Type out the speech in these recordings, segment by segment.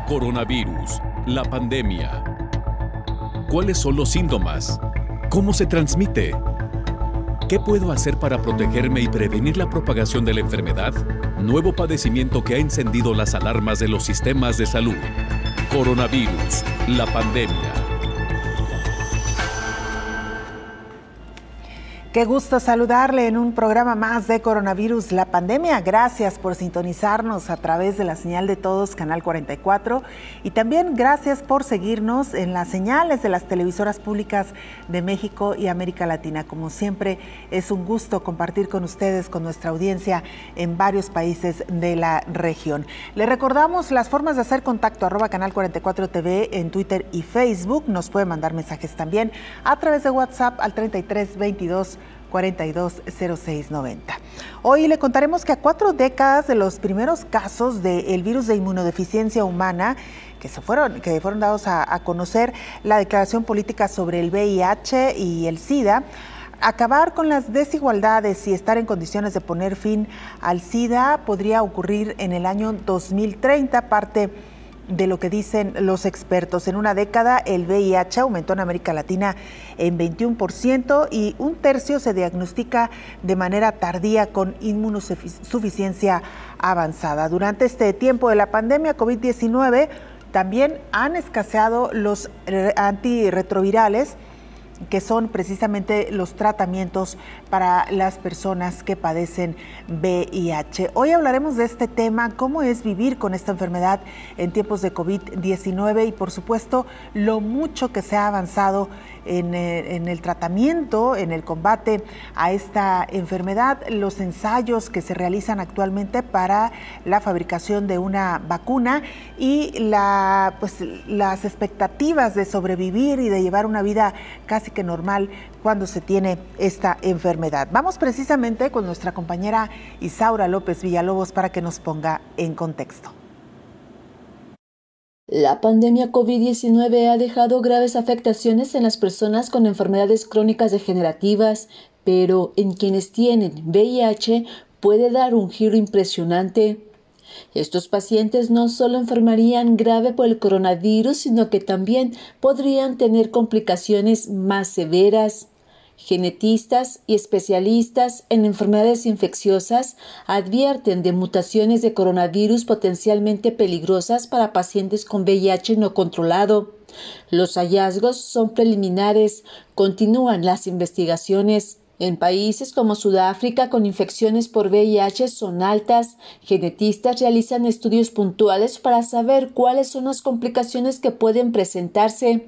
Coronavirus, la pandemia. ¿Cuáles son los síntomas? ¿Cómo se transmite? ¿Qué puedo hacer para protegerme y prevenir la propagación de la enfermedad? Nuevo padecimiento que ha encendido las alarmas de los sistemas de salud. Coronavirus, la pandemia. Qué gusto saludarle en un programa más de Coronavirus, la pandemia. Gracias por sintonizarnos a través de la señal de todos, Canal 44. Y también gracias por seguirnos en las señales de las televisoras públicas de México y América Latina. Como siempre, es un gusto compartir con ustedes, con nuestra audiencia en varios países de la región. Le recordamos las formas de hacer contacto, @Canal 44 TV en Twitter y Facebook. Nos puede mandar mensajes también a través de WhatsApp al 33 22 42 06 90. Hoy le contaremos que a 4 décadas de los primeros casos del virus de inmunodeficiencia humana que fueron dados a conocer, la declaración política sobre el VIH y el SIDA, acabar con las desigualdades y estar en condiciones de poner fin al SIDA podría ocurrir en el año 2030, parte de lo que dicen los expertos. En una década, el VIH aumentó en América Latina en 21% y un tercio se diagnostica de manera tardía con inmunosuficiencia avanzada. Durante este tiempo de la pandemia COVID-19, también han escaseado los antirretrovirales, que son precisamente los tratamientos para las personas que padecen VIH. Hoy hablaremos de este tema, cómo es vivir con esta enfermedad en tiempos de COVID-19 y, por supuesto, lo mucho que se ha avanzado en el tratamiento, en el combate a esta enfermedad, los ensayos que se realizan actualmente para la fabricación de una vacuna y las expectativas de sobrevivir y de llevar una vida casi que normal cuando se tiene esta enfermedad. Vamos precisamente con nuestra compañera Isaura López Villalobos para que nos ponga en contexto. La pandemia COVID-19 ha dejado graves afectaciones en las personas con enfermedades crónicas degenerativas, pero en quienes tienen VIH puede dar un giro impresionante. Estos pacientes no solo enfermarían grave por el coronavirus, sino que también podrían tener complicaciones más severas. Genetistas y especialistas en enfermedades infecciosas advierten de mutaciones de coronavirus potencialmente peligrosas para pacientes con VIH no controlado. Los hallazgos son preliminares, continúan las investigaciones. En países como Sudáfrica, con infecciones por VIH son altas, genetistas realizan estudios puntuales para saber cuáles son las complicaciones que pueden presentarse.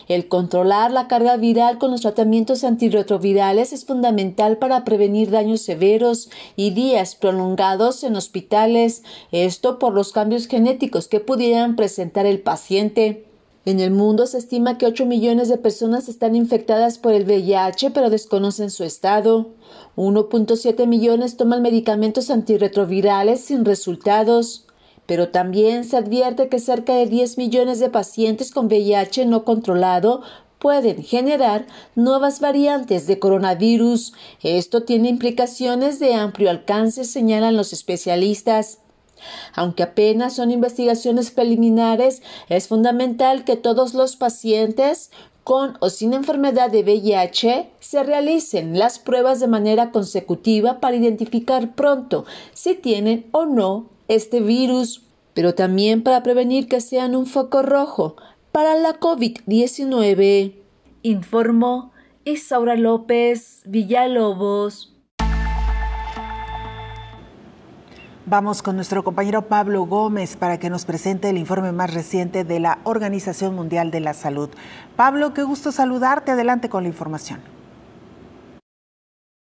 El controlar la carga viral con los tratamientos antirretrovirales es fundamental para prevenir daños severos y días prolongados en hospitales, esto por los cambios genéticos que pudieran presentar el paciente. En el mundo se estima que 8 millones de personas están infectadas por el VIH, pero desconocen su estado. 1.7 millones toman medicamentos antirretrovirales sin resultados. Pero también se advierte que cerca de 10 millones de pacientes con VIH no controlado pueden generar nuevas variantes de coronavirus. Esto tiene implicaciones de amplio alcance, señalan los especialistas. Aunque apenas son investigaciones preliminares, es fundamental que todos los pacientes con o sin enfermedad de VIH se realicen las pruebas de manera consecutiva para identificar pronto si tienen o no este virus, pero también para prevenir que sean un foco rojo para la COVID-19. Informó Isaura López Villalobos. Vamos con nuestro compañero Pablo Gómez para que nos presente el informe más reciente de la Organización Mundial de la Salud. Pablo, qué gusto saludarte. Adelante con la información.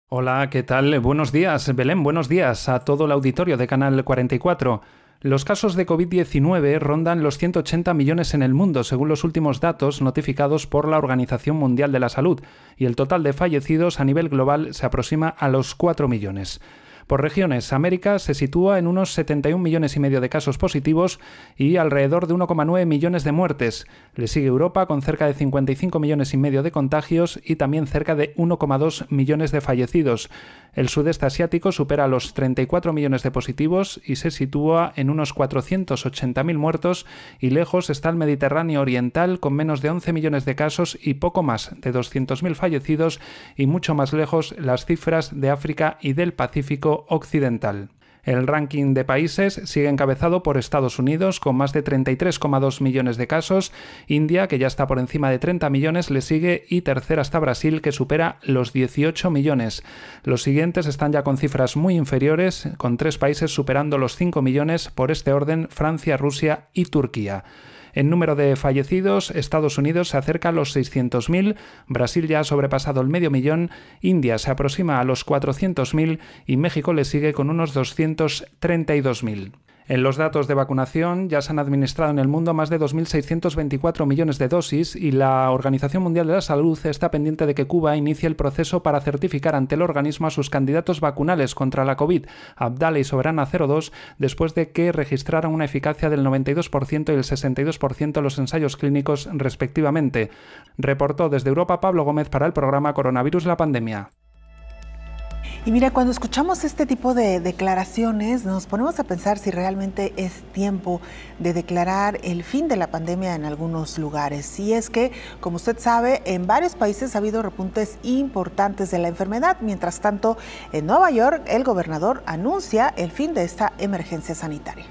Hola, ¿qué tal? Buenos días, Belén. Buenos días a todo el auditorio de Canal 44. Los casos de COVID-19 rondan los 180 millones en el mundo, según los últimos datos notificados por la Organización Mundial de la Salud, y el total de fallecidos a nivel global se aproxima a los 4 millones. Por regiones, América se sitúa en unos 71,5 millones de casos positivos y alrededor de 1,9 millones de muertes. Le sigue Europa con cerca de 55,5 millones de contagios y también cerca de 1,2 millones de fallecidos. El sudeste asiático supera los 34 millones de positivos y se sitúa en unos 480.000 muertos, y lejos está el Mediterráneo oriental con menos de 11 millones de casos y poco más de 200.000 fallecidos, y mucho más lejos las cifras de África y del Pacífico occidental. El ranking de países sigue encabezado por Estados Unidos, con más de 33,2 millones de casos. India, que ya está por encima de 30 millones, le sigue, y tercera está Brasil, que supera los 18 millones. Los siguientes están ya con cifras muy inferiores, con 3 países superando los 5 millones, por este orden Francia, Rusia y Turquía. En número de fallecidos, Estados Unidos se acerca a los 600.000, Brasil ya ha sobrepasado el 500.000, India se aproxima a los 400.000 y México le sigue con unos 232.000. En los datos de vacunación, ya se han administrado en el mundo más de 2.624 millones de dosis, y la Organización Mundial de la Salud está pendiente de que Cuba inicie el proceso para certificar ante el organismo a sus candidatos vacunales contra la COVID, Abdala y Soberana 02, después de que registraran una eficacia del 92% y el 62% en los ensayos clínicos respectivamente. Reportó desde Europa Pablo Gómez para el programa Coronavirus la Pandemia. Y mira, cuando escuchamos este tipo de declaraciones, nos ponemos a pensar si realmente es tiempo de declarar el fin de la pandemia en algunos lugares. Y es que, como usted sabe, en varios países ha habido repuntes importantes de la enfermedad. Mientras tanto, en Nueva York, el gobernador anuncia el fin de esta emergencia sanitaria.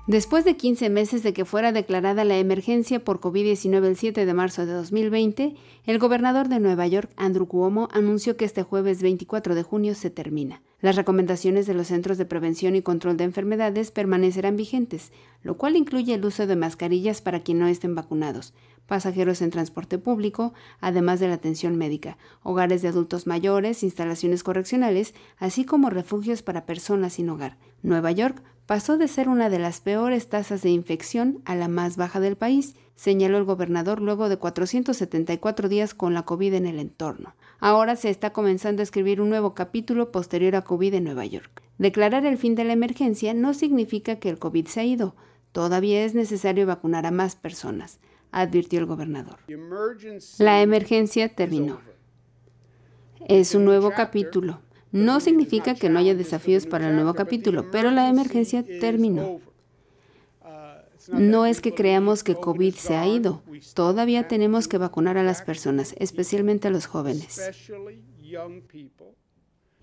Después de 15 meses de que fuera declarada la emergencia por COVID-19 el 7 de marzo de 2020, el gobernador de Nueva York, Andrew Cuomo, anunció que este jueves 24 de junio se termina. Las recomendaciones de los Centros de Prevención y Control de Enfermedades permanecerán vigentes, lo cual incluye el uso de mascarillas para quienes no estén vacunados, pasajeros en transporte público, además de la atención médica, hogares de adultos mayores, instalaciones correccionales, así como refugios para personas sin hogar. Nueva York pasó de ser una de las peores tasas de infección a la más baja del país, señaló el gobernador luego de 474 días con la COVID en el entorno. Ahora se está comenzando a escribir un nuevo capítulo posterior a COVID en Nueva York. Declarar el fin de la emergencia no significa que el COVID se ha ido. Todavía es necesario vacunar a más personas, advirtió el gobernador. La emergencia terminó. Es un nuevo capítulo. No significa que no haya desafíos para el nuevo capítulo, pero la emergencia terminó. No es que creamos que COVID se ha ido. Todavía tenemos que vacunar a las personas, especialmente a los jóvenes.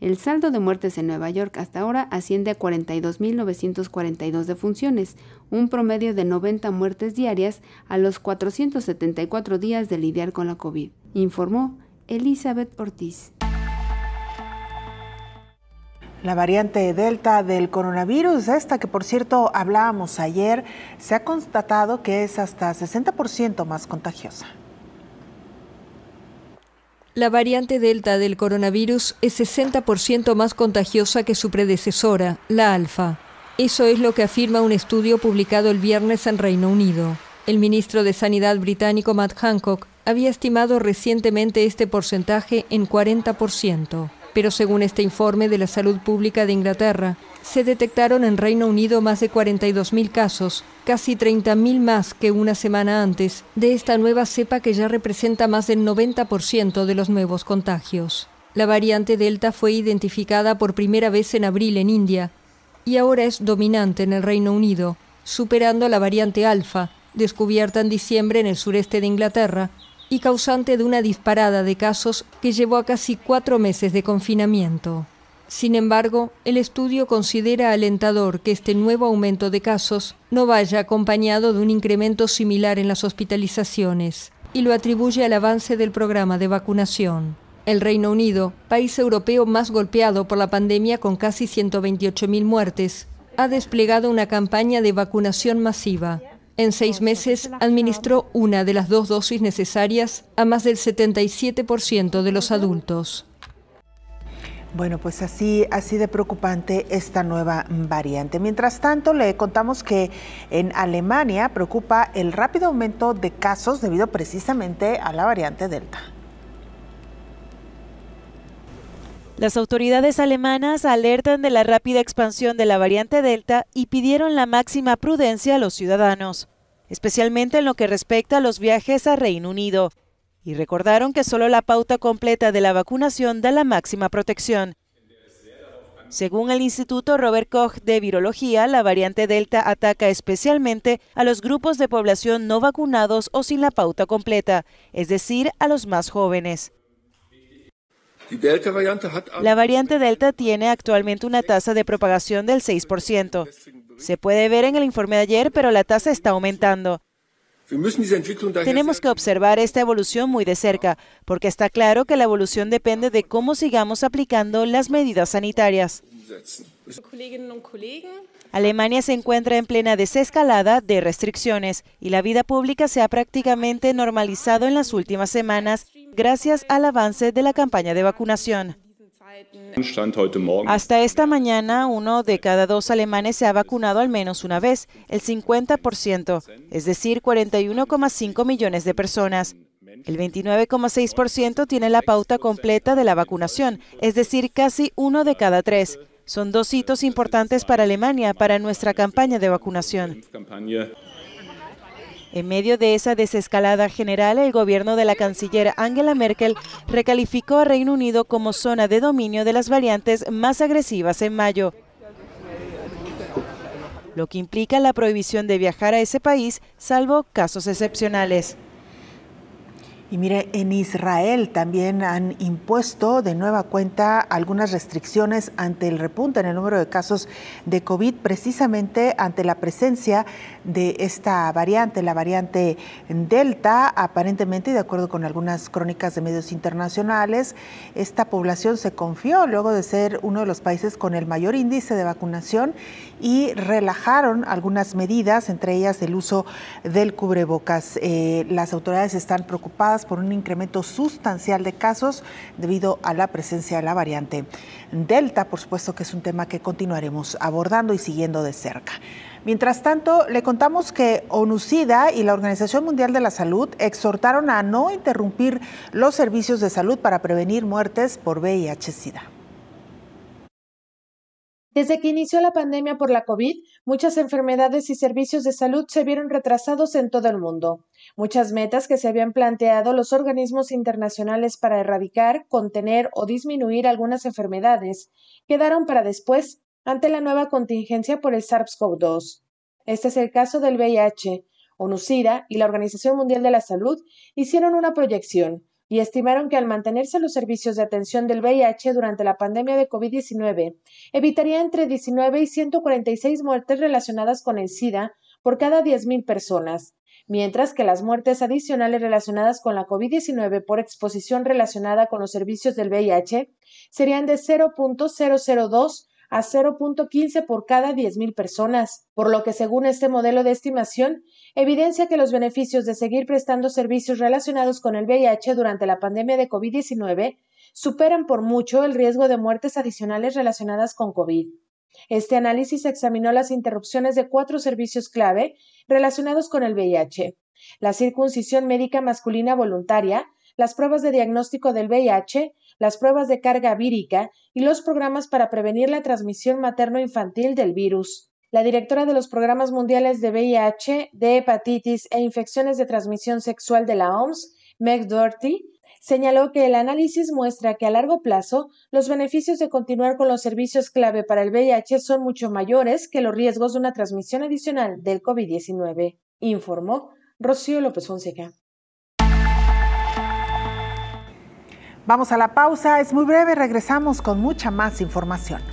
El saldo de muertes en Nueva York hasta ahora asciende a 42.942 defunciones, un promedio de 90 muertes diarias a los 474 días de lidiar con la COVID, informó Elizabeth Ortiz. La variante Delta del coronavirus, esta que por cierto hablábamos ayer, se ha constatado que es hasta 60% más contagiosa. La variante Delta del coronavirus es 60% más contagiosa que su predecesora, la Alfa. Eso es lo que afirma un estudio publicado el viernes en Reino Unido. El ministro de Sanidad británico Matt Hancock había estimado recientemente este porcentaje en 40%. Pero según este informe de la Salud Pública de Inglaterra, se detectaron en Reino Unido más de 42.000 casos, casi 30.000 más que una semana antes, de esta nueva cepa que ya representa más del 90% de los nuevos contagios. La variante Delta fue identificada por primera vez en abril en India y ahora es dominante en el Reino Unido, superando a la variante Alfa, descubierta en diciembre en el sureste de Inglaterra, y causante de una disparada de casos que llevó a casi 4 meses de confinamiento. Sin embargo, el estudio considera alentador que este nuevo aumento de casos no vaya acompañado de un incremento similar en las hospitalizaciones y lo atribuye al avance del programa de vacunación. El Reino Unido, país europeo más golpeado por la pandemia con casi 128.000 muertes, ha desplegado una campaña de vacunación masiva. En 6 meses administró una de las 2 dosis necesarias a más del 77% de los adultos. Bueno, pues así de preocupante esta nueva variante. Mientras tanto, le contamos que en Alemania preocupa el rápido aumento de casos debido precisamente a la variante Delta. Las autoridades alemanas alertan de la rápida expansión de la variante Delta y pidieron la máxima prudencia a los ciudadanos, especialmente en lo que respecta a los viajes a Reino Unido, y recordaron que solo la pauta completa de la vacunación da la máxima protección. Según el Instituto Robert Koch de Virología, la variante Delta ataca especialmente a los grupos de población no vacunados o sin la pauta completa, es decir, a los más jóvenes. La variante Delta tiene actualmente una tasa de propagación del 6%. Se puede ver en el informe de ayer, pero la tasa está aumentando. Tenemos que observar esta evolución muy de cerca, porque está claro que la evolución depende de cómo sigamos aplicando las medidas sanitarias. Alemania se encuentra en plena desescalada de restricciones y la vida pública se ha prácticamente normalizado en las últimas semanas gracias al avance de la campaña de vacunación. Hasta esta mañana, 1 de cada 2 alemanes se ha vacunado al menos una vez, el 50%, es decir, 41,5 millones de personas. El 29,6% tiene la pauta completa de la vacunación, es decir, casi 1 de cada 3. Son 2 hitos importantes para Alemania, para nuestra campaña de vacunación. En medio de esa desescalada general, el gobierno de la canciller Angela Merkel recalificó a Reino Unido como zona de dominio de las variantes más agresivas en mayo, lo que implica la prohibición de viajar a ese país, salvo casos excepcionales. Y mire, en Israel también han impuesto de nueva cuenta algunas restricciones ante el repunte en el número de casos de COVID, precisamente ante la presencia de esta variante, la variante Delta. Aparentemente, y de acuerdo con algunas crónicas de medios internacionales, esta población se confió luego de ser uno de los países con el mayor índice de vacunación y relajaron algunas medidas, entre ellas el uso del cubrebocas. Las autoridades están preocupadas por un incremento sustancial de casos debido a la presencia de la variante Delta. Por supuesto que es un tema que continuaremos abordando y siguiendo de cerca. Mientras tanto, le contamos que ONU-SIDA y la Organización Mundial de la Salud exhortaron a no interrumpir los servicios de salud para prevenir muertes por VIH-Sida. Desde que inició la pandemia por la COVID, muchas enfermedades y servicios de salud se vieron retrasados en todo el mundo. Muchas metas que se habían planteado los organismos internacionales para erradicar, contener o disminuir algunas enfermedades quedaron para después ante la nueva contingencia por el SARS-CoV-2. Este es el caso del VIH. ONU-SIDA y la Organización Mundial de la Salud hicieron una proyección y estimaron que al mantenerse los servicios de atención del VIH durante la pandemia de COVID-19, evitaría entre 19 y 146 muertes relacionadas con el SIDA por cada 10.000 personas, mientras que las muertes adicionales relacionadas con la COVID-19 por exposición relacionada con los servicios del VIH serían de 0.002 a 0.15 por cada 10.000 personas, por lo que según este modelo de estimación, evidencia que los beneficios de seguir prestando servicios relacionados con el VIH durante la pandemia de COVID-19 superan por mucho el riesgo de muertes adicionales relacionadas con COVID. Este análisis examinó las interrupciones de 4 servicios clave relacionados con el VIH: la circuncisión médica masculina voluntaria, las pruebas de diagnóstico del VIH, las pruebas de carga vírica y los programas para prevenir la transmisión materno-infantil del virus. La directora de los programas mundiales de VIH, de hepatitis e infecciones de transmisión sexual de la OMS, Meg Doherty, señaló que el análisis muestra que a largo plazo los beneficios de continuar con los servicios clave para el VIH son mucho mayores que los riesgos de una transmisión adicional del COVID-19, informó Rocío López Fonseca. Vamos a la pausa, es muy breve, regresamos con mucha más información.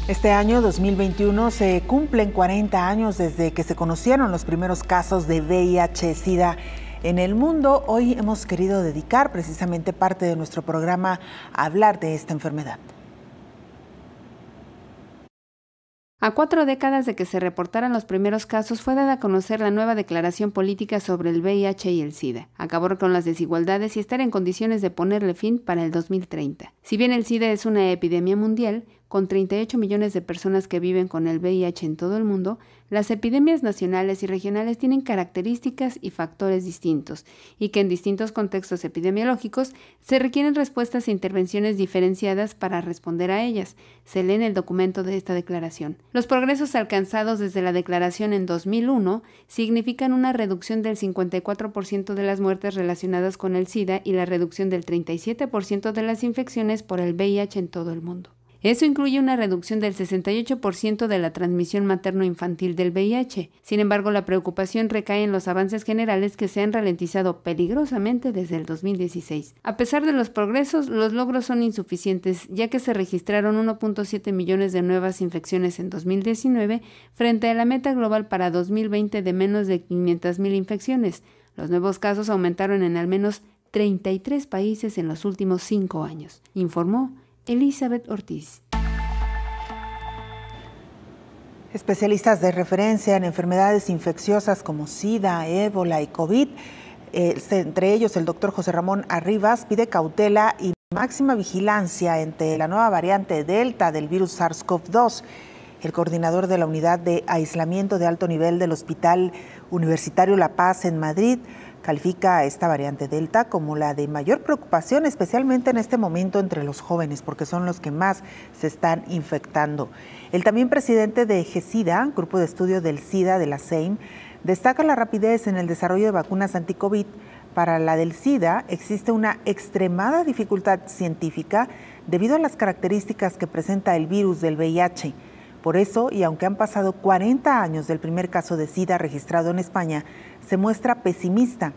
Este año 2021 se cumplen 40 años desde que se conocieron los primeros casos de VIH-Sida en el mundo. Hoy hemos querido dedicar precisamente parte de nuestro programa a hablar de esta enfermedad. A 4 décadas de que se reportaran los primeros casos, fue dada a conocer la nueva declaración política sobre el VIH y el SIDA, acabar con las desigualdades y estar en condiciones de ponerle fin para el 2030. Si bien el SIDA es una epidemia mundial, con 38 millones de personas que viven con el VIH en todo el mundo, las epidemias nacionales y regionales tienen características y factores distintos, y que en distintos contextos epidemiológicos se requieren respuestas e intervenciones diferenciadas para responder a ellas, se lee en el documento de esta declaración. Los progresos alcanzados desde la declaración en 2001 significan una reducción del 54% de las muertes relacionadas con el SIDA y la reducción del 37% de las infecciones por el VIH en todo el mundo. Eso incluye una reducción del 68% de la transmisión materno-infantil del VIH. Sin embargo, la preocupación recae en los avances generales que se han ralentizado peligrosamente desde el 2016. A pesar de los progresos, los logros son insuficientes, ya que se registraron 1.7 millones de nuevas infecciones en 2019 frente a la meta global para 2020 de menos de 500,000 infecciones. Los nuevos casos aumentaron en al menos 33 países en los últimos 5 años, informó Elizabeth Ortiz. Especialistas de referencia en enfermedades infecciosas como SIDA, ébola y COVID, entre ellos el doctor José Ramón Arribas, pide cautela y máxima vigilancia ante la nueva variante Delta del virus SARS-CoV-2. El coordinador de la unidad de aislamiento de alto nivel del Hospital Universitario La Paz en Madrid califica a esta variante Delta como la de mayor preocupación, especialmente en este momento entre los jóvenes, porque son los que más se están infectando. El también presidente de GESIDA, Grupo de Estudio del SIDA de la SEIM, destaca la rapidez en el desarrollo de vacunas anti-COVID. Para la del SIDA existe una extremada dificultad científica debido a las características que presenta el virus del VIH. Por eso, y aunque han pasado 40 años del primer caso de SIDA registrado en España, se muestra pesimista.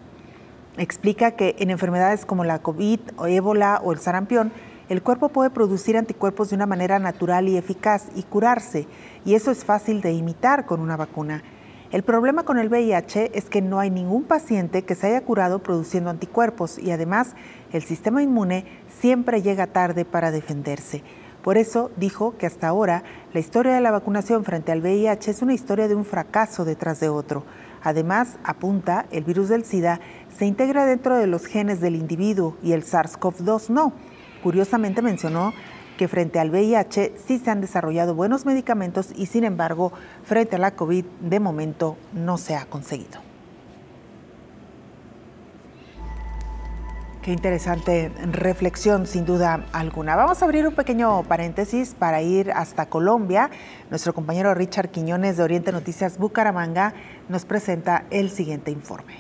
Explica que en enfermedades como la COVID, o ébola o el sarampión, el cuerpo puede producir anticuerpos de una manera natural y eficaz y curarse, y eso es fácil de imitar con una vacuna. El problema con el VIH es que no hay ningún paciente que se haya curado produciendo anticuerpos y además el sistema inmune siempre llega tarde para defenderse. Por eso dijo que hasta ahora la historia de la vacunación frente al VIH es una historia de un fracaso detrás de otro. Además, apunta, el virus del SIDA se integra dentro de los genes del individuo y el SARS-CoV-2 no. Curiosamente mencionó que frente al VIH sí se han desarrollado buenos medicamentos y sin embargo, frente a la COVID de momento no se ha conseguido. Qué interesante reflexión, sin duda alguna. Vamos a abrir un pequeño paréntesis para ir hasta Colombia. Nuestro compañero Richard Quiñones de Oriente Noticias Bucaramanga nos presenta el siguiente informe.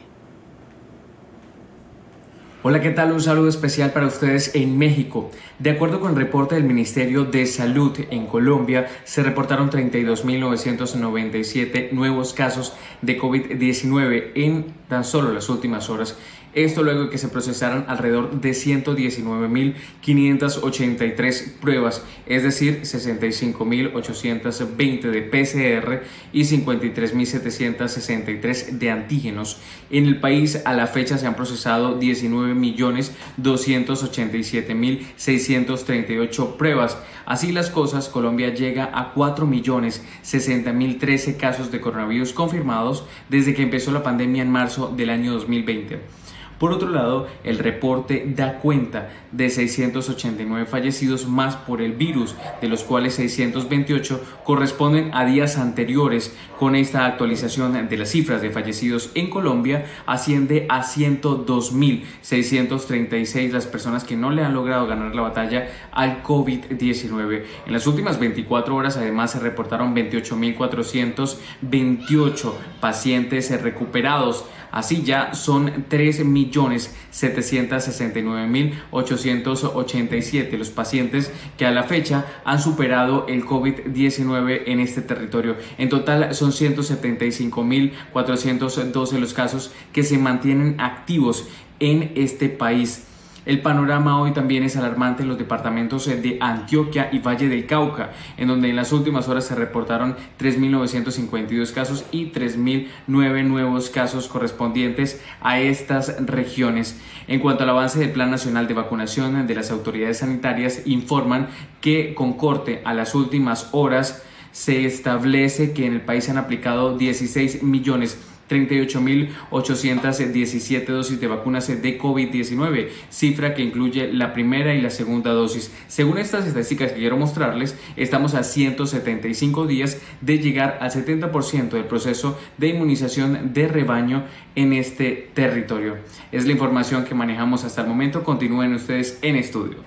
Hola, ¿qué tal? Un saludo especial para ustedes en México. De acuerdo con el reporte del Ministerio de Salud en Colombia, se reportaron 32.997 nuevos casos de COVID-19 en tan solo las últimas horas. Esto luego de que se procesaron alrededor de 119.583 pruebas, es decir, 65.820 de PCR y 53.763 de antígenos. En el país a la fecha se han procesado 19.287.638 pruebas. Así las cosas, Colombia llega a 4.060.013 casos de coronavirus confirmados desde que empezó la pandemia en marzo del año 2020. Por otro lado, el reporte da cuenta de 689 fallecidos más por el virus, de los cuales 628 corresponden a días anteriores. Con esta actualización de las cifras de fallecidos en Colombia, asciende a 102.636 las personas que no le han logrado ganar la batalla al COVID-19. En las últimas 24 horas, además, se reportaron 28.428 pacientes recuperados. Así ya son 3.769.887 los pacientes que a la fecha han superado el COVID-19 en este territorio. En total son 175.412 los casos que se mantienen activos en este país. El panorama hoy también es alarmante en los departamentos de Antioquia y Valle del Cauca, en donde en las últimas horas se reportaron 3.952 casos y 3.009 nuevos casos correspondientes a estas regiones. En cuanto al avance del Plan Nacional de Vacunación, de las autoridades sanitarias informan que con corte a las últimas horas se establece que en el país se han aplicado 16.038.817 dosis de vacunas de COVID-19, cifra que incluye la primera y la segunda dosis. Según estas estadísticas que quiero mostrarles, estamos a 175 días de llegar al 70% del proceso de inmunización de rebaño en este territorio. Es la información que manejamos hasta el momento. Continúen ustedes en estudio.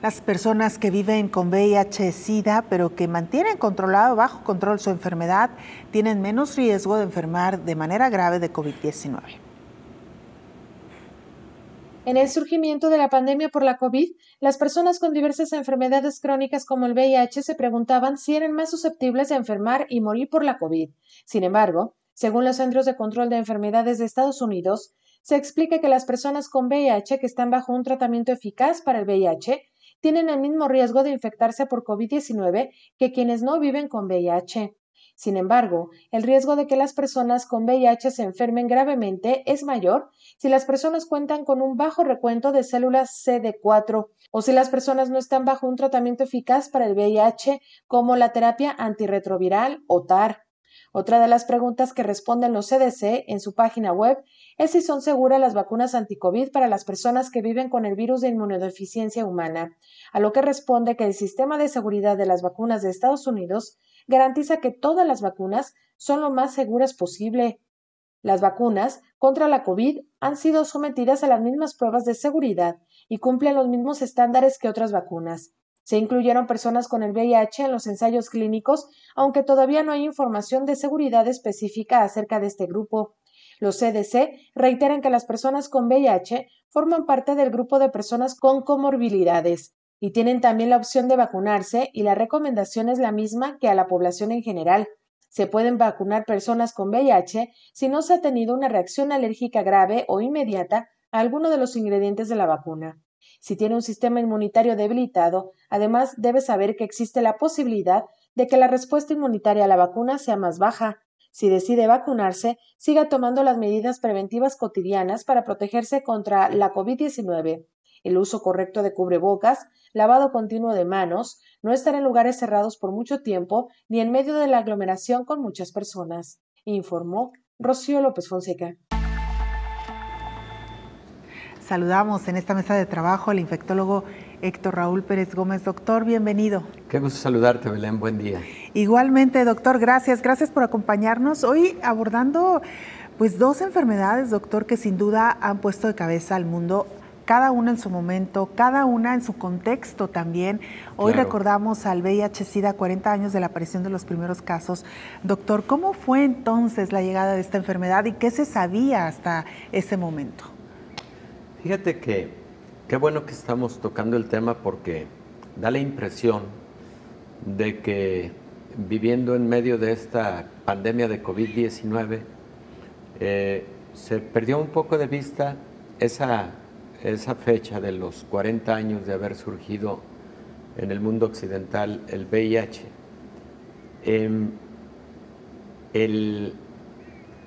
Las personas que viven con VIH-Sida, pero que mantienen bajo control su enfermedad, tienen menos riesgo de enfermar de manera grave de COVID-19. En el surgimiento de la pandemia por la COVID, las personas con diversas enfermedades crónicas como el VIH se preguntaban si eran más susceptibles de enfermar y morir por la COVID. Sin embargo, según los Centros de Control de Enfermedades de Estados Unidos, se explica que las personas con VIH que están bajo un tratamiento eficaz para el VIH tienen el mismo riesgo de infectarse por COVID-19 que quienes no viven con VIH. Sin embargo, el riesgo de que las personas con VIH se enfermen gravemente es mayor si las personas cuentan con un bajo recuento de células CD4 o si las personas no están bajo un tratamiento eficaz para el VIH como la terapia antirretroviral o TAR. Otra de las preguntas que responden los CDC en su página web es si son seguras las vacunas anti-COVID para las personas que viven con el virus de inmunodeficiencia humana, a lo que responde que el sistema de seguridad de las vacunas de Estados Unidos garantiza que todas las vacunas son lo más seguras posible. Las vacunas contra la COVID han sido sometidas a las mismas pruebas de seguridad y cumplen los mismos estándares que otras vacunas. Se incluyeron personas con el VIH en los ensayos clínicos, aunque todavía no hay información de seguridad específica acerca de este grupo. Los CDC reiteran que las personas con VIH forman parte del grupo de personas con comorbilidades y tienen también la opción de vacunarse, y la recomendación es la misma que a la población en general. Se pueden vacunar personas con VIH si no se ha tenido una reacción alérgica grave o inmediata a alguno de los ingredientes de la vacuna. Si tiene un sistema inmunitario debilitado, además debe saber que existe la posibilidad de que la respuesta inmunitaria a la vacuna sea más baja. Si decide vacunarse, siga tomando las medidas preventivas cotidianas para protegerse contra la COVID-19. El uso correcto de cubrebocas, lavado continuo de manos, no estar en lugares cerrados por mucho tiempo ni en medio de la aglomeración con muchas personas, informó Rocío López Fonseca. Saludamos en esta mesa de trabajo al infectólogo Héctor Raúl Pérez Gómez. Doctor, bienvenido. Qué gusto saludarte, Belén. Buen día. Igualmente, doctor, gracias. Gracias por acompañarnos. Hoy abordando dos enfermedades, doctor, que sin duda han puesto de cabeza al mundo, cada una en su momento, cada una en su contexto también. Hoy recordamos al VIH-Sida, 40 años de la aparición de los primeros casos. Doctor, ¿cómo fue entonces la llegada de esta enfermedad y qué se sabía hasta ese momento? Fíjate que qué bueno que estamos tocando el tema, porque da la impresión de que viviendo en medio de esta pandemia de COVID-19 se perdió un poco de vista esa fecha de los 40 años de haber surgido en el mundo occidental el VIH. El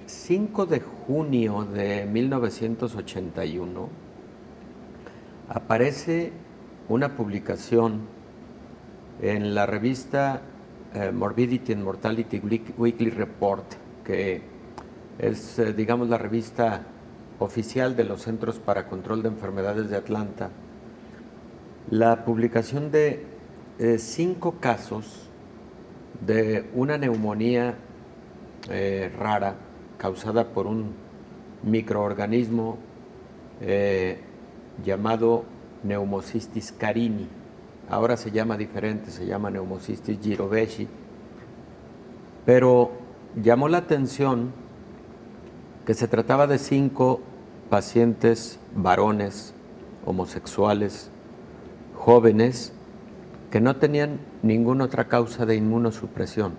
5 de junio de 1981 aparece una publicación en la revista Morbidity and Mortality Weekly Report, que es, digamos, la revista oficial de los Centros para Control de Enfermedades de Atlanta, la publicación de 5 casos de una neumonía rara causada por un microorganismo llamado Pneumocystis carini. Ahora se llama diferente, se llama Pneumocystis jirovecii, pero llamó la atención que se trataba de 5 pacientes varones, homosexuales, jóvenes, que no tenían ninguna otra causa de inmunosupresión.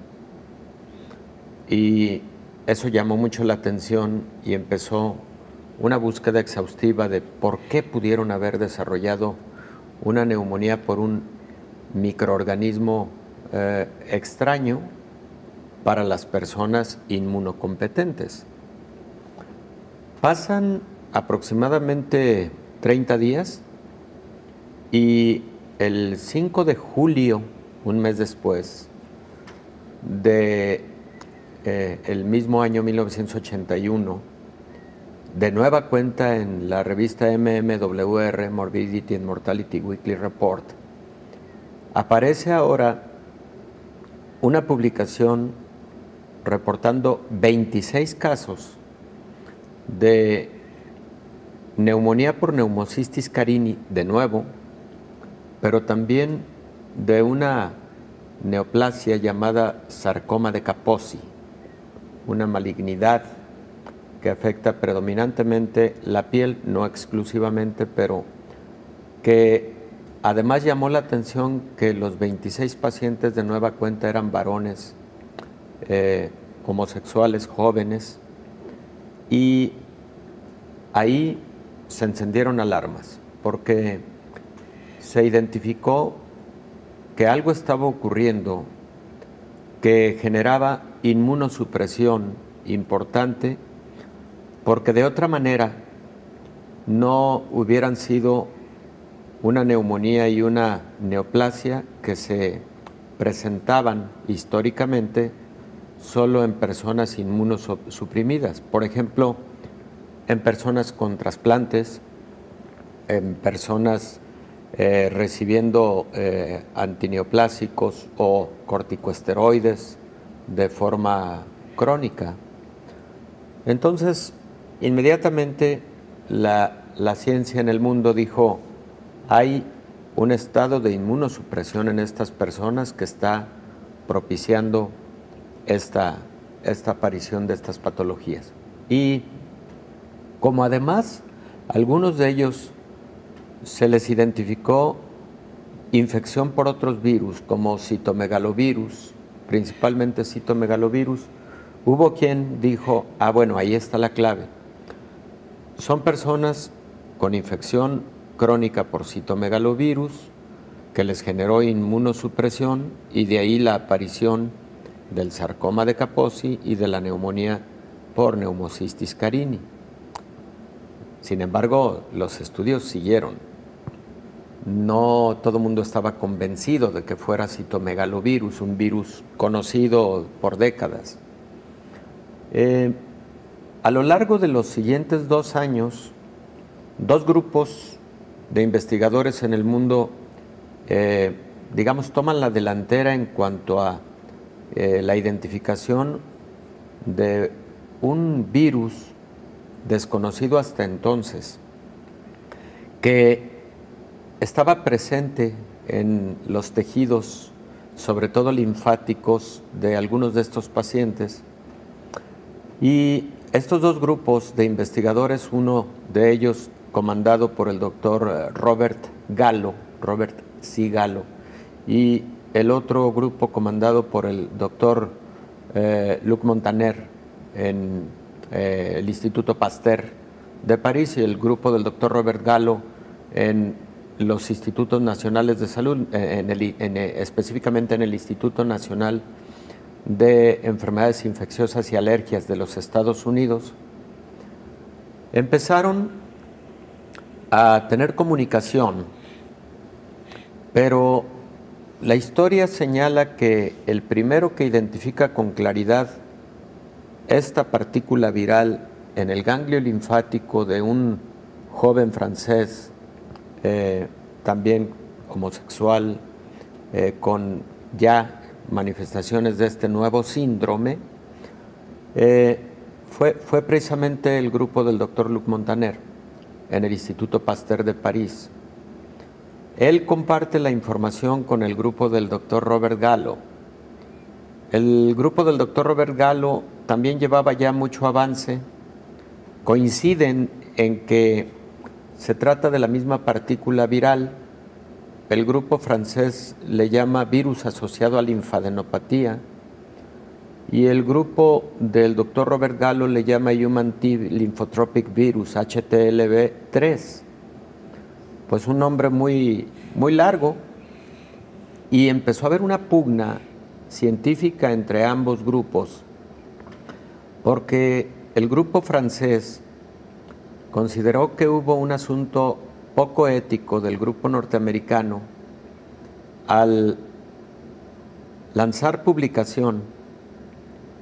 Y eso llamó mucho la atención y empezó una búsqueda exhaustiva de por qué pudieron haber desarrollado una neumonía por un microorganismo extraño para las personas inmunocompetentes. Pasan aproximadamente 30 días y el 5 de julio, un mes después, de el mismo año 1981, de nueva cuenta en la revista MMWR, Morbidity and Mortality Weekly Report, aparece ahora una publicación reportando 26 casos de neumonía por Pneumocystis carini, de nuevo, pero también de una neoplasia llamada sarcoma de Kaposi, una malignidad que afecta predominantemente la piel, no exclusivamente, pero que además llamó la atención que los 26 pacientes de nueva cuenta eran varones homosexuales jóvenes, y ahí se encendieron alarmas porque se identificó que algo estaba ocurriendo que generaba inmunosupresión importante, porque de otra manera no hubieran sido una neumonía y una neoplasia que se presentaban históricamente solo en personas inmunosuprimidas. Por ejemplo, en personas con trasplantes, en personas recibiendo antineoplásicos o corticosteroides de forma crónica. Entonces, inmediatamente la ciencia en el mundo dijo: hay un estado de inmunosupresión en estas personas que está propiciando esta aparición de estas patologías. Y como además algunos de ellos se les identificó infección por otros virus, como citomegalovirus, principalmente citomegalovirus, hubo quien dijo: ah, bueno, ahí está la clave. Son personas con infección crónica por citomegalovirus que les generó inmunosupresión, y de ahí la aparición del sarcoma de Kaposi y de la neumonía por Pneumocystis carini. Sin embargo, los estudios siguieron. No todo el mundo estaba convencido de que fuera citomegalovirus, un virus conocido por décadas. A lo largo de los siguientes 2 años, 2 grupos de investigadores en el mundo, toman la delantera en cuanto a la identificación de un virus desconocido hasta entonces, que estaba presente en los tejidos, sobre todo linfáticos, de algunos de estos pacientes. Y estos 2 grupos de investigadores, uno de ellos comandado por el doctor Robert C. Gallo, y el otro grupo comandado por el doctor Luc Montagnier en el Instituto Pasteur de París, y el grupo del doctor Robert Gallo en los Institutos Nacionales de Salud, específicamente en el Instituto Nacional de Enfermedades Infecciosas y Alergias de los Estados Unidos, empezaron a tener comunicación, pero la historia señala que el primero que identifica con claridad esta partícula viral en el ganglio linfático de un joven francés, también homosexual, con ya manifestaciones de este nuevo síndrome, fue precisamente el grupo del doctor Luc Montagnier en el Instituto Pasteur de París. Él comparte la información con el grupo del doctor Robert Gallo. El grupo del doctor Robert Gallo también llevaba ya mucho avance. Coinciden en que se trata de la misma partícula viral. El grupo francés le llama virus asociado a linfadenopatía, y el grupo del doctor Robert Gallo le llama Human T Lymphotropic Virus, HTLV3. Pues un nombre muy largo, y empezó a haber una pugna científica entre ambos grupos, porque el grupo francés consideró que hubo un asunto poco ético del grupo norteamericano al lanzar publicación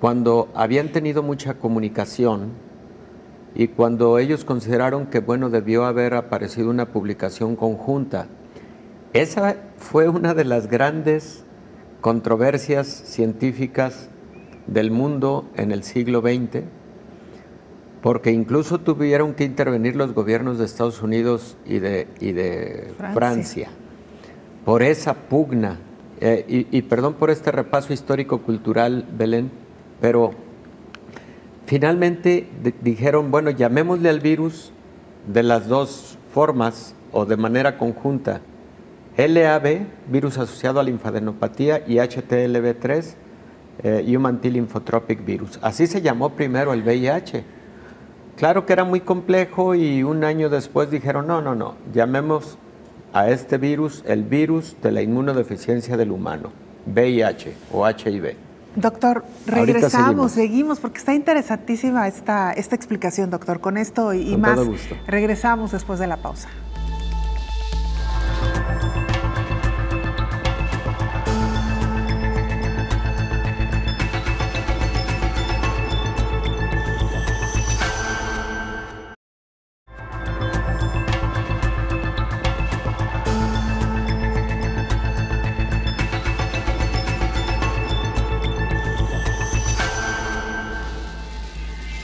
cuando habían tenido mucha comunicación y cuando ellos consideraron que, bueno, debió haber aparecido una publicación conjunta. Esa fue una de las grandes controversias científicas del mundo en el siglo XX, porque incluso tuvieron que intervenir los gobiernos de Estados Unidos y de Francia por esa pugna. Y perdón por este repaso histórico-cultural, Belén, pero finalmente dijeron, bueno, llamémosle al virus de las dos formas o de manera conjunta. LAB, virus asociado a linfadenopatía, y HTLV3, Human T-Lymphotropic Virus. Así se llamó primero el VIH. Claro que era muy complejo y un año después dijeron, no, llamemos a este virus el virus de la inmunodeficiencia del humano, VIH o HIV. Doctor, regresamos, seguimos, porque está interesantísima esta explicación, doctor. Con esto y más, regresamos después de la pausa.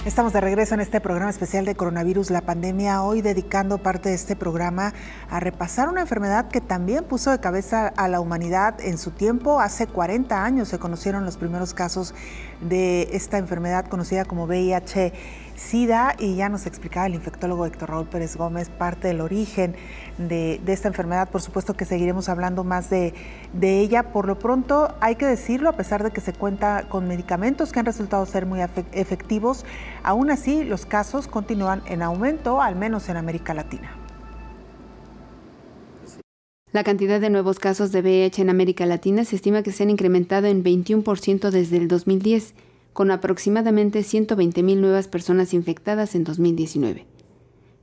Estamos de regreso en este programa especial de coronavirus, la pandemia, hoy dedicando parte de este programa a repasar una enfermedad que también puso de cabeza a la humanidad en su tiempo. Hace 40 años se conocieron los primeros casos de esta enfermedad conocida como VIH-Sida, y ya nos explicaba el infectólogo Héctor Raúl Pérez Gómez parte del origen de esta enfermedad. Por supuesto que seguiremos hablando más de ella. Por lo pronto, hay que decirlo, a pesar de que se cuenta con medicamentos que han resultado ser muy efectivos, aún así los casos continúan en aumento, al menos en América Latina. La cantidad de nuevos casos de VIH en América Latina se estima que se han incrementado en 21% desde el 2010, con aproximadamente 120,000 nuevas personas infectadas en 2019.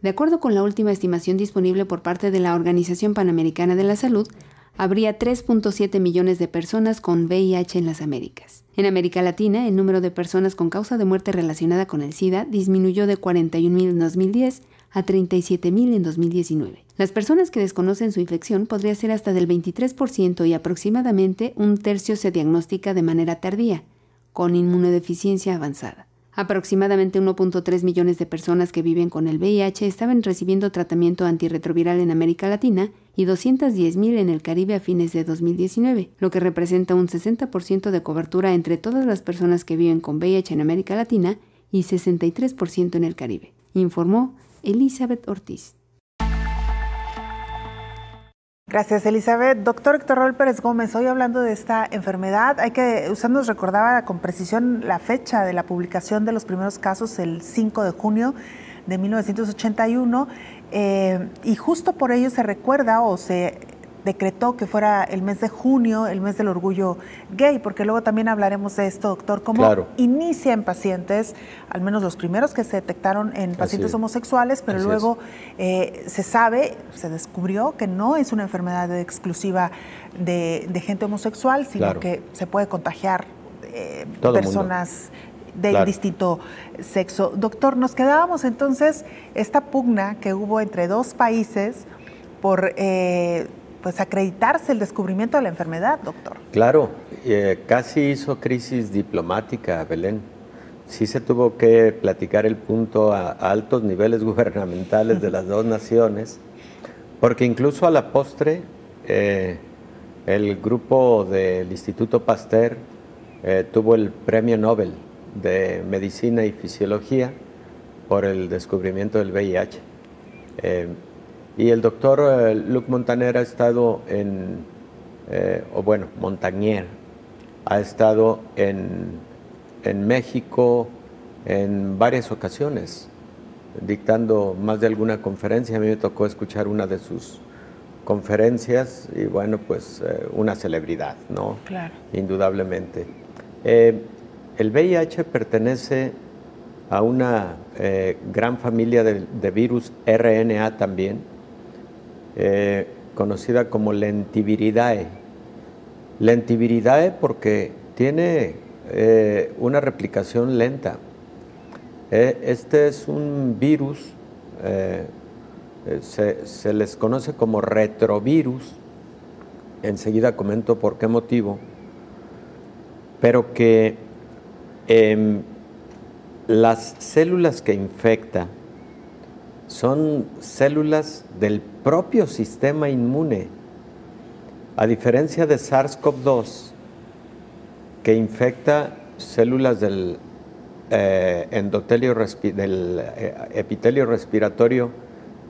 De acuerdo con la última estimación disponible por parte de la Organización Panamericana de la Salud, habría 3.7 millones de personas con VIH en las Américas. En América Latina, el número de personas con causa de muerte relacionada con el SIDA disminuyó de 41,000 en 2010 a 37,000 en 2019. Las personas que desconocen su infección podría ser hasta del 23% y aproximadamente un tercio se diagnostica de manera tardía, con inmunodeficiencia avanzada. Aproximadamente 1.3 millones de personas que viven con el VIH estaban recibiendo tratamiento antirretroviral en América Latina y 210,000 en el Caribe a fines de 2019, lo que representa un 60% de cobertura entre todas las personas que viven con VIH en América Latina y 63% en el Caribe, informó Elizabeth Ortiz. Gracias, Elizabeth. Doctor Héctor Raúl Pérez Gómez, hoy hablando de esta enfermedad, usted nos recordaba con precisión la fecha de la publicación de los primeros casos, el 5 de junio de 1981, y justo por ello se recuerda o se decretó que fuera el mes de junio, el mes del orgullo gay, porque luego también hablaremos de esto, doctor, cómo inicia en pacientes, al menos los primeros que se detectaron en pacientes homosexuales, pero luego se descubrió que no es una enfermedad exclusiva de gente homosexual, sino que se puede contagiar personas de distinto sexo. Doctor, nos quedábamos entonces esta pugna que hubo entre dos países por pues acreditarse el descubrimiento de la enfermedad, doctor. Claro, casi hizo crisis diplomática, Belén. Sí se tuvo que platicar el punto a altos niveles gubernamentales de las dos naciones, porque incluso a la postre el grupo del Instituto Pasteur tuvo el Premio Nobel de Medicina y Fisiología por el descubrimiento del VIH. Y el doctor Luc Montagnier ha estado Montagnier ha estado en México en varias ocasiones, dictando más de alguna conferencia. A mí me tocó escuchar una de sus conferencias y bueno, pues una celebridad, ¿no? Claro. Indudablemente. El VIH pertenece a una gran familia de virus RNA también, conocida como Lentiviridae. Lentiviridae porque tiene una replicación lenta. Este es un virus, se les conoce como retrovirus, enseguida comento por qué motivo, pero que las células que infecta son células del propio sistema inmune, a diferencia de SARS-CoV-2, que infecta células del del epitelio respiratorio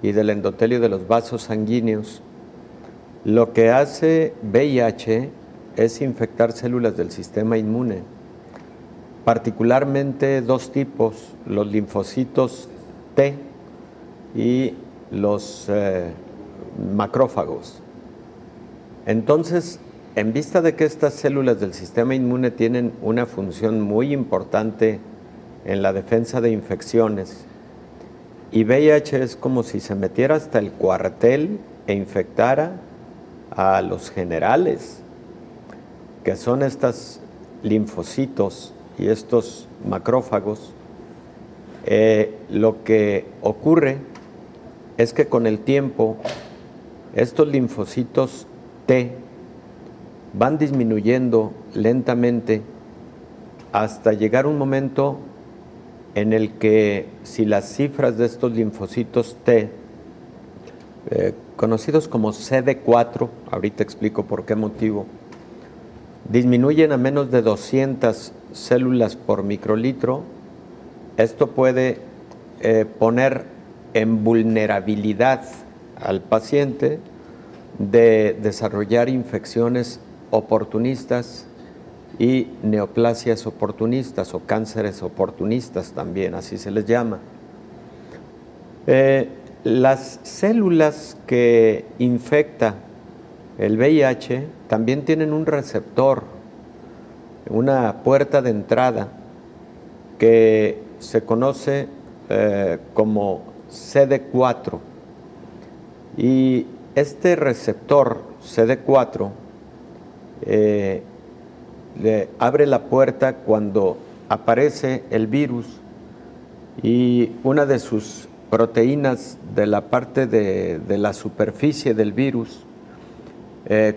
y del endotelio de los vasos sanguíneos. Lo que hace VIH es infectar células del sistema inmune, particularmente dos tipos, los linfocitos T y los macrófagos. Entonces, en vista de que estas células del sistema inmune tienen una función muy importante en la defensa de infecciones, y VIH es como si se metiera hasta el cuartel e infectara a los generales, que son estos linfocitos y estos macrófagos, lo que ocurre es que con el tiempo estos linfocitos T van disminuyendo lentamente hasta llegar un momento en el que si las cifras de estos linfocitos T, conocidos como CD4, ahorita explico por qué motivo, disminuyen a menos de 200 células por microlitro, esto puede poner en vulnerabilidad al paciente de desarrollar infecciones oportunistas y neoplasias oportunistas o cánceres oportunistas también, así se les llama. Las células que infecta el VIH también tienen un receptor, una puerta de entrada que se conoce como CD4, y este receptor CD4 le abre la puerta cuando aparece el virus, y una de sus proteínas de la parte de la superficie del virus,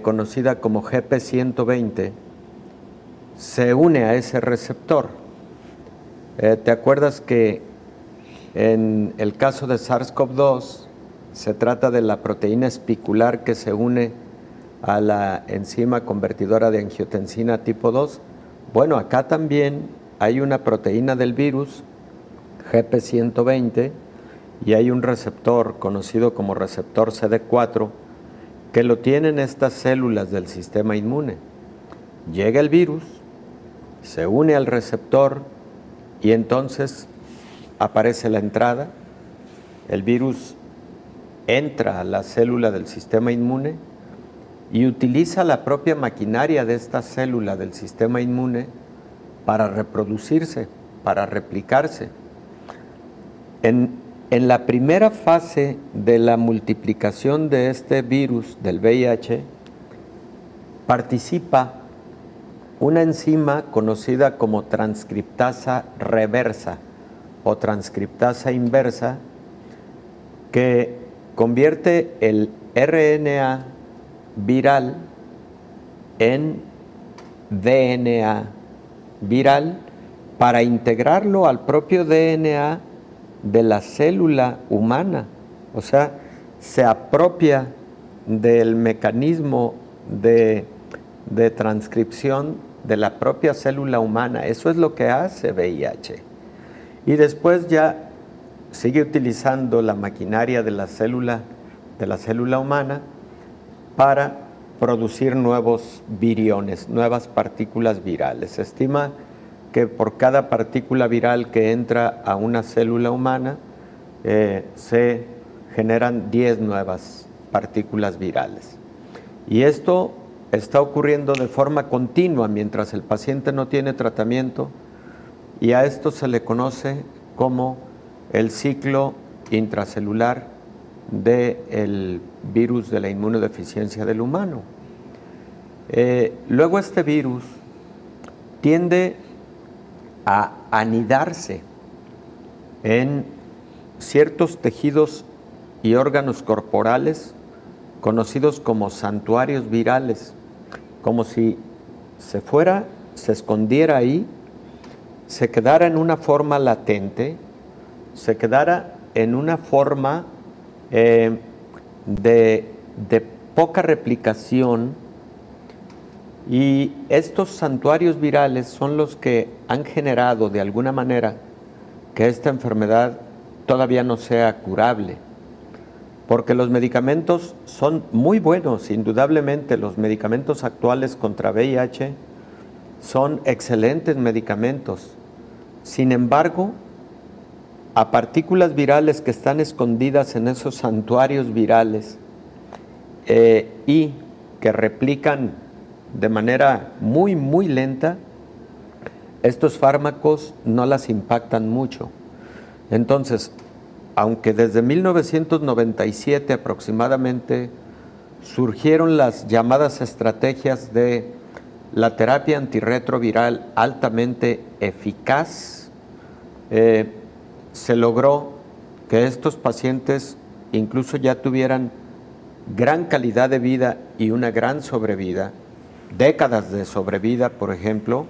conocida como GP120, se une a ese receptor. ¿Te acuerdas que en el caso de SARS-CoV-2 se trata de la proteína espicular que se une a la enzima convertidora de angiotensina tipo 2? Bueno, acá también hay una proteína del virus, GP120, y hay un receptor conocido como receptor CD4 que lo tienen estas células del sistema inmune. Llega el virus, se une al receptor y entonces aparece la entrada. El virus entra a la célula del sistema inmune y utiliza la propia maquinaria de esta célula del sistema inmune para reproducirse, para replicarse. En la primera fase de la multiplicación de este virus del VIH participa una enzima conocida como transcriptasa reversa o transcriptasa inversa, que convierte el RNA viral en DNA viral para integrarlo al propio DNA de la célula humana. O sea, se apropia del mecanismo de transcripción de la propia célula humana. Eso es lo que hace VIH. Y después ya sigue utilizando la maquinaria de la célula humana para producir nuevos viriones, nuevas partículas virales. Se estima que por cada partícula viral que entra a una célula humana se generan 10 nuevas partículas virales. Y esto está ocurriendo de forma continua mientras el paciente no tiene tratamiento, y a esto se le conoce como el ciclo intracelular del virus de la inmunodeficiencia del humano. Luego este virus tiende a anidarse en ciertos tejidos y órganos corporales conocidos como santuarios virales, como si se escondiera ahí, se quedara en una forma latente, se quedara en una forma de poca replicación, y estos santuarios virales son los que han generado de alguna manera que esta enfermedad todavía no sea curable, porque los medicamentos son muy buenos, indudablemente los medicamentos actuales contra VIH son excelentes medicamentos. Sin embargo, a partículas virales que están escondidas en esos santuarios virales y que replican de manera muy, muy lenta, estos fármacos no las impactan mucho. Entonces, aunque desde 1997 aproximadamente surgieron las llamadas estrategias de la terapia antirretroviral altamente eficaz, se logró que estos pacientes incluso ya tuvieran gran calidad de vida y una gran sobrevida, décadas de sobrevida, por ejemplo.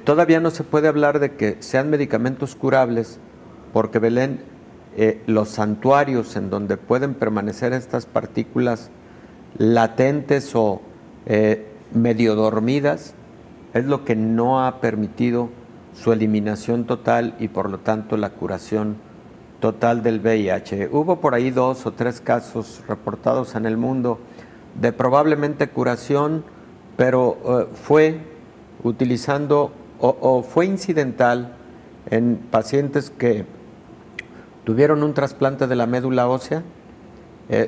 Todavía no se puede hablar de que sean medicamentos curables, porque, Belén, los santuarios en donde pueden permanecer estas partículas latentes o medio dormidas es lo que no ha permitido su eliminación total y por lo tanto la curación total del VIH. Hubo por ahí 2 o 3 casos reportados en el mundo de probablemente curación, pero fue utilizando o fue incidental en pacientes que tuvieron un trasplante de la médula ósea.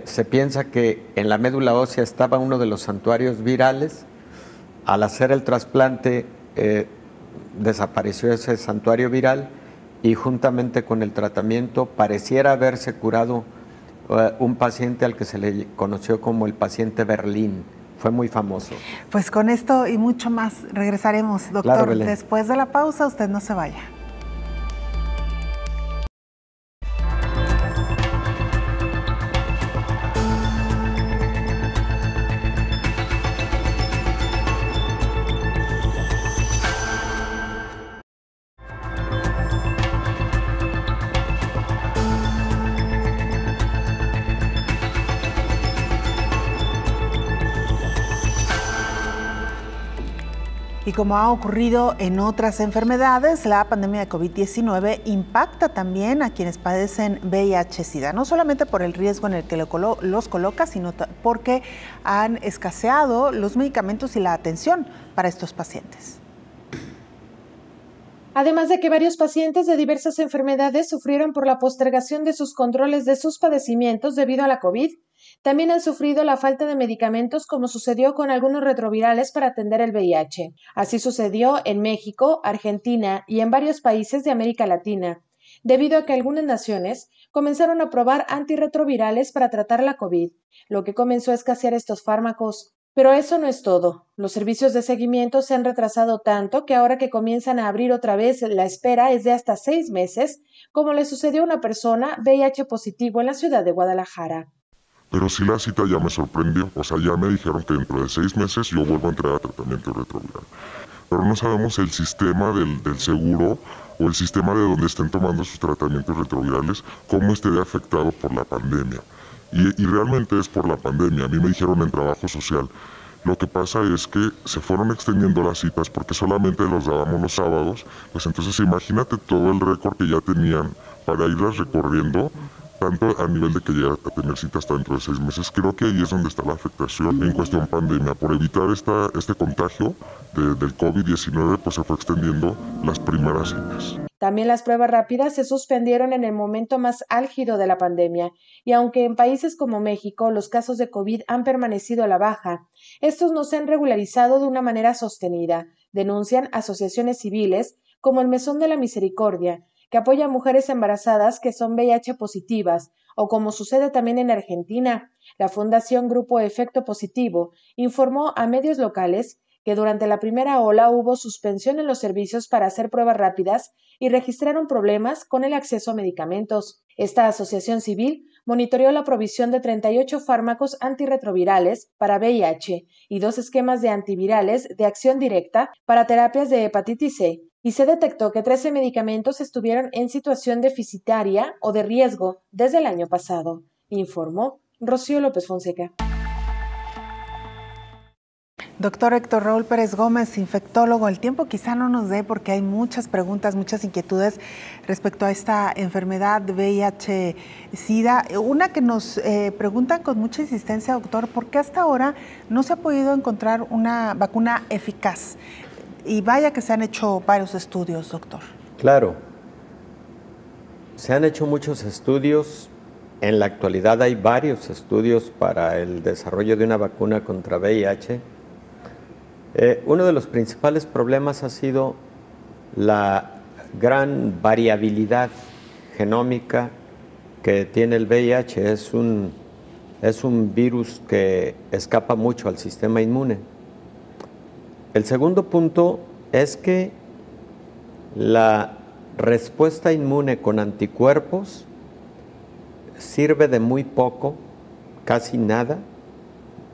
Se piensa que en la médula ósea estaba uno de los santuarios virales. Al hacer el trasplante desapareció ese santuario viral y juntamente con el tratamiento pareciera haberse curado un paciente al que se le conoció como el paciente Berlín. Fue muy famoso. Pues con esto y mucho más regresaremos, doctor. Claro, después de la pausa, usted no se vaya. Y como ha ocurrido en otras enfermedades, la pandemia de COVID-19 impacta también a quienes padecen VIH-Sida, no solamente por el riesgo en el que los coloca, sino porque han escaseado los medicamentos y la atención para estos pacientes. Además de que varios pacientes de diversas enfermedades sufrieron por la postergación de sus controles de sus padecimientos debido a la COVID, también han sufrido la falta de medicamentos, como sucedió con algunos retrovirales para atender el VIH. Así sucedió en México, Argentina y en varios países de América Latina, debido a que algunas naciones comenzaron a probar antirretrovirales para tratar la COVID, lo que comenzó a escasear estos fármacos. Pero eso no es todo. Los servicios de seguimiento se han retrasado tanto que ahora que comienzan a abrir otra vez, la espera es de hasta 6 meses, como le sucedió a una persona VIH positivo en la ciudad de Guadalajara. Pero sí, la cita ya me sorprendió, o sea, ya me dijeron que dentro de 6 meses yo vuelvo a entrar a tratamiento retroviral. Pero no sabemos el sistema del seguro o el sistema de donde estén tomando sus tratamientos retrovirales, cómo esté afectado por la pandemia. Y realmente es por la pandemia. A mí me dijeron en trabajo social, lo que pasa es que se fueron extendiendo las citas porque solamente los dábamos los sábados, pues entonces imagínate todo el récord que ya tenían para irlas recorriendo, tanto a nivel de que llegan a tener citas dentro de 6 meses. Creo que ahí es donde está la afectación en cuestión pandemia. Por evitar este contagio del COVID-19, pues se fue extendiendo las primeras citas. También las pruebas rápidas se suspendieron en el momento más álgido de la pandemia, y aunque en países como México los casos de COVID han permanecido a la baja, estos no se han regularizado de una manera sostenida, denuncian asociaciones civiles como el Mesón de la Misericordia, que apoya a mujeres embarazadas que son VIH positivas, o como sucede también en Argentina, la Fundación Grupo Efecto Positivo informó a medios locales que durante la primera ola hubo suspensión en los servicios para hacer pruebas rápidas y registraron problemas con el acceso a medicamentos. Esta asociación civil monitoreó la provisión de 38 fármacos antirretrovirales para VIH y 2 esquemas de antivirales de acción directa para terapias de hepatitis C, y se detectó que 13 medicamentos estuvieron en situación deficitaria o de riesgo desde el año pasado, informó Rocío López Fonseca. Doctor Héctor Raúl Pérez Gómez, infectólogo, el tiempo quizá no nos dé porque hay muchas preguntas, muchas inquietudes respecto a esta enfermedad de VIH-Sida. Una que nos preguntan con mucha insistencia, doctor, ¿por qué hasta ahora no se ha podido encontrar una vacuna eficaz? Y vaya que se han hecho varios estudios, doctor. Claro, se han hecho muchos estudios. En la actualidad hay varios estudios para el desarrollo de una vacuna contra VIH. Uno de los principales problemas ha sido la gran variabilidad genómica que tiene el VIH. Es un virus que escapa mucho al sistema inmune. El segundo punto es que la respuesta inmune con anticuerpos sirve de muy poco, casi nada,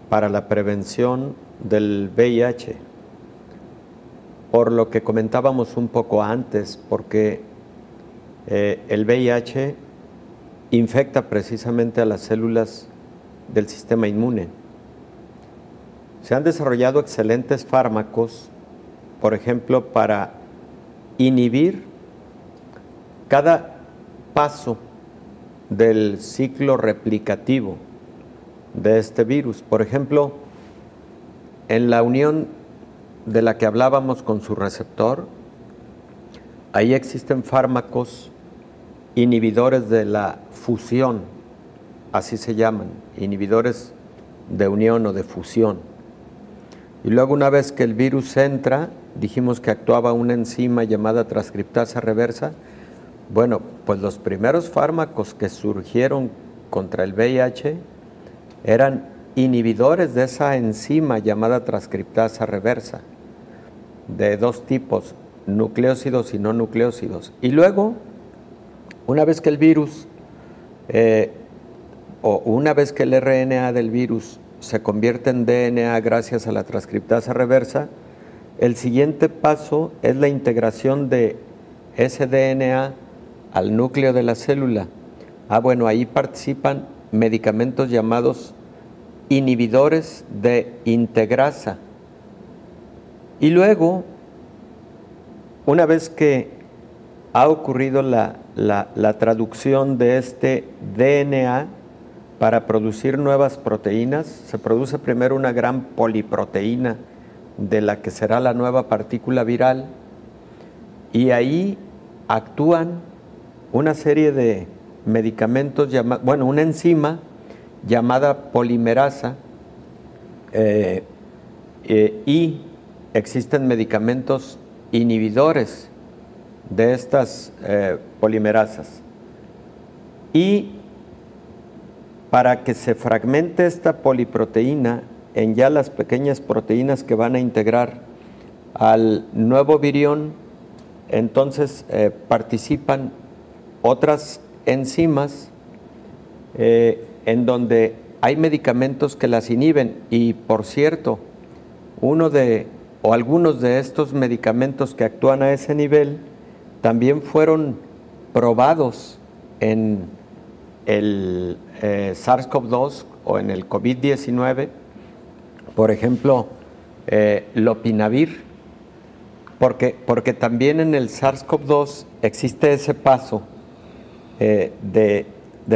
para la prevención del VIH, por lo que comentábamos un poco antes, porque el VIH infecta precisamente a las células del sistema inmune. Se han desarrollado excelentes fármacos, por ejemplo, para inhibir cada paso del ciclo replicativo de este virus. Por ejemplo, en la unión de la que hablábamos con su receptor, ahí existen fármacos inhibidores de la fusión, así se llaman, inhibidores de unión o de fusión. Y luego, una vez que el virus entra, dijimos que actuaba una enzima llamada transcriptasa reversa. Bueno, pues los primeros fármacos que surgieron contra el VIH eran inhibidores de esa enzima llamada transcriptasa reversa, de dos tipos, nucleósidos y no nucleósidos. Y luego, una vez que el virus, o una vez que el RNA del virus se convierte en DNA gracias a la transcriptasa reversa, el siguiente paso es la integración de ese DNA al núcleo de la célula. Bueno, ahí participan medicamentos llamados inhibidores de integrasa. Y luego, una vez que ha ocurrido la traducción de este DNA para producir nuevas proteínas, se produce primero una gran poliproteína de la que será la nueva partícula viral, y ahí actúan una serie de medicamentos, una enzima llamada polimerasa, y existen medicamentos inhibidores de estas polimerasas. Y para que se fragmente esta poliproteína en ya las pequeñas proteínas que van a integrar al nuevo virión, entonces participan otras enzimas en donde hay medicamentos que las inhiben. Y por cierto, algunos de estos medicamentos que actúan a ese nivel también fueron probados en el SARS-CoV-2 o en el COVID-19, por ejemplo, lopinavir, porque también en el SARS-CoV-2 existe ese paso de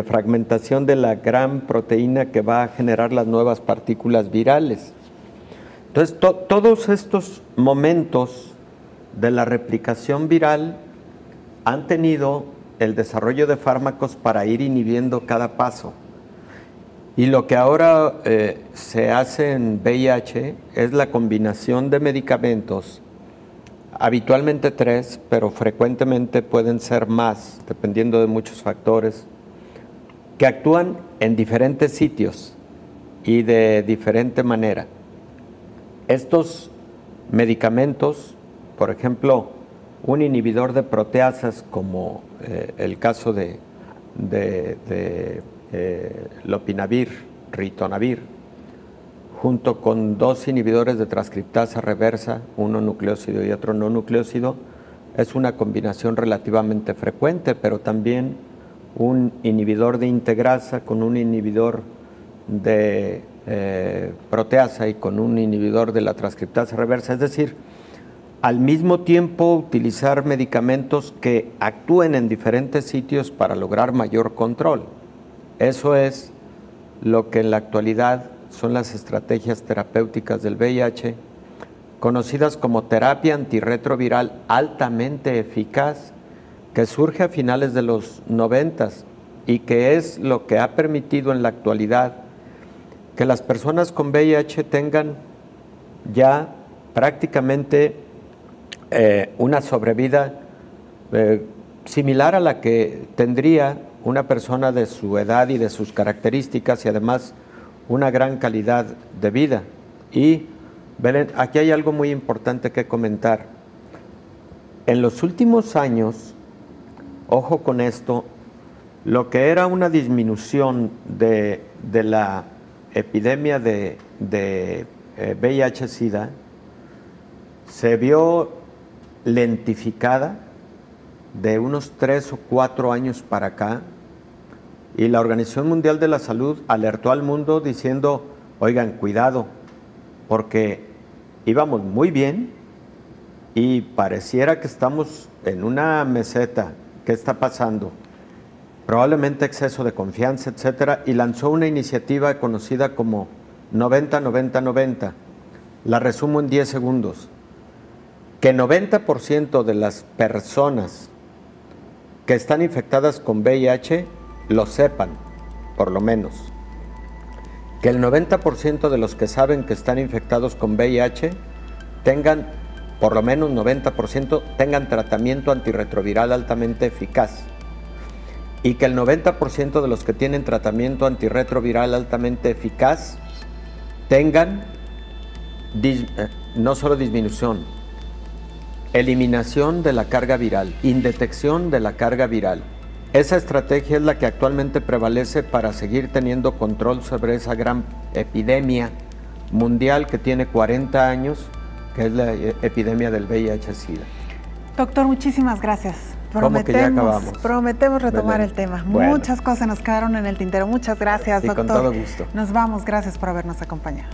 fragmentación de la gran proteína que va a generar las nuevas partículas virales. Entonces, todos estos momentos de la replicación viral han tenido el desarrollo de fármacos para ir inhibiendo cada paso. Y lo que ahora se hace en VIH es la combinación de medicamentos, habitualmente 3, pero frecuentemente pueden ser más, dependiendo de muchos factores, que actúan en diferentes sitios y de diferente manera. Estos medicamentos, por ejemplo, un inhibidor de proteasas como el caso de lopinavir, ritonavir, junto con 2 inhibidores de transcriptasa reversa, uno nucleósido y otro no nucleósido, es una combinación relativamente frecuente, pero también un inhibidor de integrasa con un inhibidor de proteasa y con un inhibidor de la transcriptasa reversa, es decir, al mismo tiempo utilizar medicamentos que actúen en diferentes sitios para lograr mayor control. Eso es lo que en la actualidad son las estrategias terapéuticas del VIH, conocidas como terapia antirretroviral altamente eficaz, que surge a finales de los 90s y que es lo que ha permitido en la actualidad que las personas con VIH tengan ya prácticamente una sobrevida similar a la que tendría una persona de su edad y de sus características, y además una gran calidad de vida. Y Belén, aquí hay algo muy importante que comentar. En los últimos años, ojo con esto, lo que era una disminución de la epidemia de VIH-Sida se vio lentificada de unos 3 o 4 años para acá, y la Organización Mundial de la Salud alertó al mundo diciendo, oigan, cuidado, porque íbamos muy bien y pareciera que estamos en una meseta. ¿Qué está pasando? Probablemente exceso de confianza, etcétera, y lanzó una iniciativa conocida como 90-90-90. La resumo en 10 segundos. Que 90% de las personas que están infectadas con VIH lo sepan, por lo menos. Que el 90% de los que saben que están infectados con VIH tengan, por lo menos 90%, tengan tratamiento antirretroviral altamente eficaz. Y que el 90% de los que tienen tratamiento antirretroviral altamente eficaz tengan no solo disminución, eliminación de la carga viral, indetección de la carga viral. Esa estrategia es la que actualmente prevalece para seguir teniendo control sobre esa gran epidemia mundial que tiene 40 años, que es la epidemia del VIH-Sida. Doctor, muchísimas gracias. Prometemos retomar el tema. Bueno. Muchas cosas nos quedaron en el tintero. Muchas gracias, doctor. Con todo gusto. Nos vamos. Gracias por habernos acompañado.